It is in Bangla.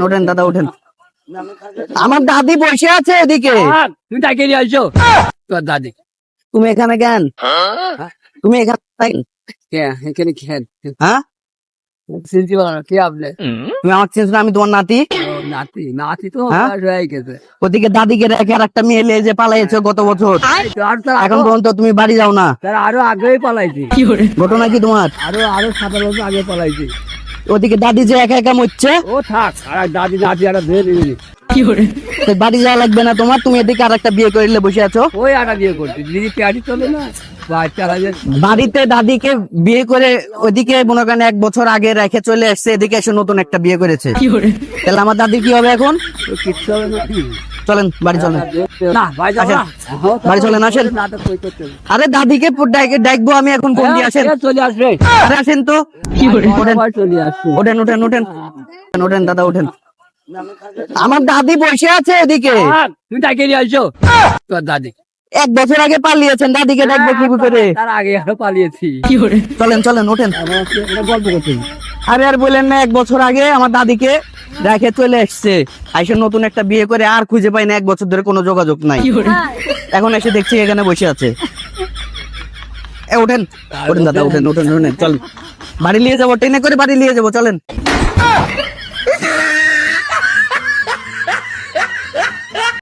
ওঠেন দাদা ওঠেন। আমার দাদি বসে আছে এদিকে। তুমি তাকে নিয়ে আসছো তোর দাদি। তুমি এখানে কেন? তুমি এখানে এখানে খেন হ্যাঁ চিনতে পারো না কে আপনি? তুমি আমাকে চিনছো না? আমি তোমার নাতি। নাতি নাতি তো হ্যাঁ? হয়ে গেছে। ওদিকে দাদিকে রেখে আর একটা মেয়ে নিয়ে যে পালাইছো গত বছর, এখন পর্যন্ত তুমি বাড়ি যাও না। তার আরো আগেই পালাইছি। ঘটনা কি তোমার? আরো 7 বছর আগে পালাইছি। ওদিকে দাদি যে একা একা মরছে, ও থাক, আর দাদি নাতি আর ধরে নিবি। তো বাড়ি যাওয়া লাগবে না তোমার? তুমি এদিকে আর একটা বিয়ে করলে বসে আছো। ওই আটা বিয়ে করছি দিদি পেঁয়াজি চলে না বাচ্চা লাগে। বাড়িতে দাদিকে বিয়ে করে ওইদিকে মনে করেন 1 বছর আগে রেখে চলে আসছে, এদিকে এসে নতুন একটা বিয়ে করেছে। তাহলে আমার দাদি কি হবে এখন? কিচ্ছু হবে না। চলেন বাড়ি চলেন। না ভাই যাবো না। বাড়ি চলেন, আসেন। নাটক কই করতে হবে? আরে দাদিকে ডাকবো আমি এখন, কোন দিয়ে আসেন? চলে আসবে। আরে আসেন তো। ওঠেন আবার চলে আসবে। ওঠেন ওঠেন ওঠেন ওঠেন দাদা ওঠেন। আমার দাদি বসে আছে এদিকে। তুমি তাকে নিয়ে আসছো তোর দাদি। 1 বছর আগে পালিয়েছেন, দাদিকে ডাকবো কি করে? তার আগে আরো পালিয়েছি। চলেন চলেন ওঠেন। গল্প করছি। আরে আর বলেন না, 1 বছর আগে আমার দাদিকে রেখে চলে আসছে, আইসে নতুন একটা বিয়ে করে আর খুঁজে পাই না, 1 বছর ধরে কোনো যোগাযোগ নাই। এখন এসে দেখছি এখানে বসে আছে। ওঠেন ওঠেন দাদা ওঠেন ওঠেন ওঠেন, চলেন বাড়ি নিয়ে যাবো, ট্রেনে করে বাড়ি নিয়ে যাবো, চলেন।